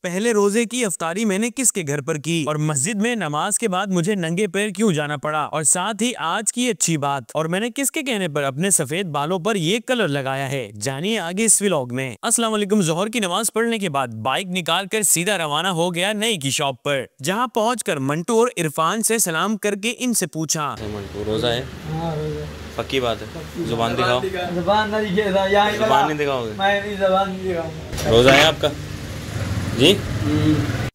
पहले रोजे की इफ्तारी मैंने किसके घर पर की और मस्जिद में नमाज के बाद मुझे नंगे पैर क्यों जाना पड़ा, और साथ ही आज की अच्छी बात और मैंने किसके कहने पर अपने सफेद बालों पर ये कलर लगाया है, जानिए आगे इस व्लॉग में। अस्सलाम वालेकुम। जोहर की नमाज पढ़ने के बाद बाइक निकाल कर सीधा रवाना हो गया नई की शॉप पर, जहां पहुंचकर मंटू और इरफान से सलाम करके इनसे पूछा, मंटू रोजा है? हाँ रोजा। पक्की बात है? जुबान दिखाओ। जुबान नहीं दिखाओगे? मैं नहीं जुबान नहीं दिखाऊंगा। रोजा है आपका जी?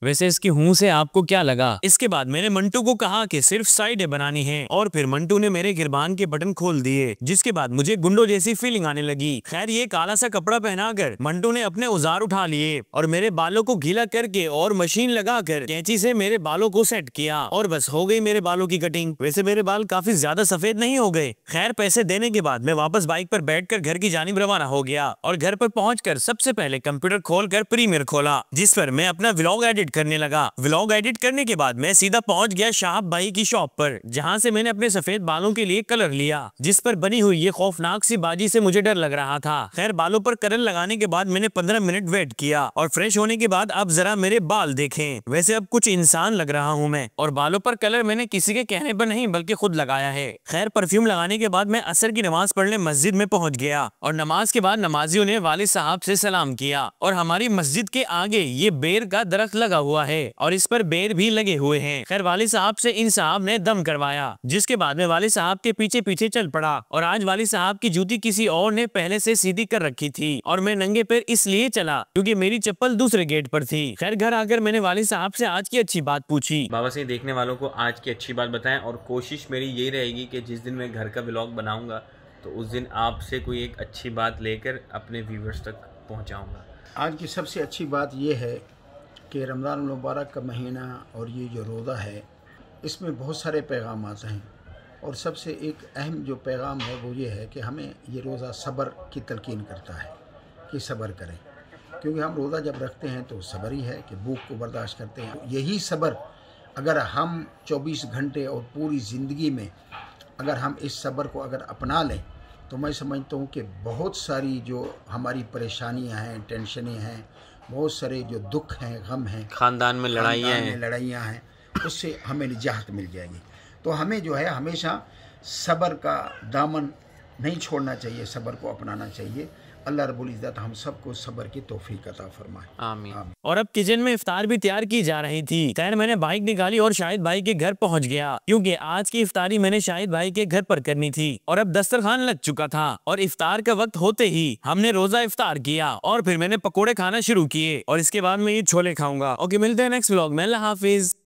वैसे इसकी हूँ से आपको क्या लगा? इसके बाद मैंने मंटू को कहा कि सिर्फ साइडें बनानी है और फिर मंटू ने मेरे गिरबान के बटन खोल दिए, जिसके बाद मुझे गुंडों जैसी फीलिंग आने लगी। खैर ये काला सा कपड़ा पहनाकर मंटू ने अपने औजार उठा लिए और मेरे बालों को गीला करके और मशीन लगाकर कैंची से मेरे बालों को सेट किया और बस हो गई मेरे बालों की कटिंग। वैसे मेरे बाल काफी ज्यादा सफेद नहीं हो गए। खैर पैसे देने के बाद मैं वापस बाइक पर बैठकर घर की जानिब रवाना हो गया और घर पर पहुंचकर सबसे पहले कंप्यूटर खोलकर प्रीमियर खोला, जिस पर मैं अपना व्लॉग एडिट करने लगा। व्लॉग एडिट करने के बाद मैं सीधा पहुंच गया शाहब भाई की शॉप पर, जहां से मैंने अपने सफेद बालों के लिए कलर लिया, जिस पर बनी हुई ये खौफनाक सी बाजी से मुझे डर लग रहा था। खैर बालों पर कलर लगाने के बाद मैंने 15 मिनट वेट किया और फ्रेश होने के बाद अब जरा मेरे बाल देखें। वैसे अब कुछ इंसान लग रहा हूँ मैं, और बालों पर कलर मैंने किसी के कहने पर नहीं बल्कि खुद लगाया है। खैर परफ्यूम लगाने के बाद मैं असर की नमाज पढ़ने मस्जिद में पहुंच गया और नमाज के बाद नमाजियों ने वालिद साहब से सलाम किया और हमारी मस्जिद के आगे ये बेर का दरख्त लगा हुआ है और इस पर बेर भी लगे हुए हैं। खैर वालिद साहब से इन साहब ने दम करवाया, जिसके बाद में वालिद साहब के पीछे पीछे चल पड़ा। और आज वालिद साहब की जूती किसी और ने पहले से सीधी कर रखी थी और मैं नंगे पैर इसलिए चला क्योंकि मेरी चप्पल दूसरे गेट पर थी। खैर घर आकर मैंने वालिद साहब से आज की अच्छी बात पूछी। बाबा से देखने वालों को आज की अच्छी बात बताएं, और कोशिश मेरी यही रहेगी कि जिस दिन मैं घर का व्लॉग बनाऊंगा तो उस दिन आपसे कोई एक अच्छी बात लेकर अपने व्यूवर्स तक पहुंचाऊंगा। आज की सबसे अच्छी बात यह है कि रमज़ान मुबारक का महीना और ये जो रोज़ा है इसमें बहुत सारे पैगाम आते हैं, और सबसे एक अहम जो पैगाम है वो ये है कि हमें ये रोज़ा सब्र की तलकीन करता है कि सब्र करें, क्योंकि हम रोज़ा जब रखते हैं तो सब्र ही है कि भूख को बर्दाश्त करते हैं। यही सब्र अगर हम 24 घंटे और पूरी ज़िंदगी में अगर हम इस सब्र को अगर अपना लें तो मैं समझता हूँ कि बहुत सारी जो हमारी परेशानियाँ हैं, टेंशनें हैं, बहुत सारे जो दुख हैं, गम हैं, खानदान में लड़ाइयाँ हैं, उससे हमें निजात मिल जाएगी। तो हमें जो है हमेशा सब्र का दामन नहीं छोड़ना चाहिए, सब्र को अपनाना चाहिए। अल्लाह रब्बुल इज़्ज़त हम सबको सब्र की तौफीक अता फरमाए, आमीन। और अब किचन में इफ्तार भी तैयार की जा रही थी। खैर मैंने बाइक निकाली और शाहिद भाई के घर पहुंच गया, क्योंकि आज की इफ्तारी मैंने शाहिद भाई के घर पर करनी थी और अब दस्तरखान लग चुका था और इफ्तार का वक्त होते ही हमने रोजा इफ्तार किया और फिर मैंने पकोड़े खाना शुरू किए और इसके बाद मैं ये छोले खाऊंगा। ओके मिलते हैं नेक्स्ट व्लॉग में। अल्लाह हाफिज।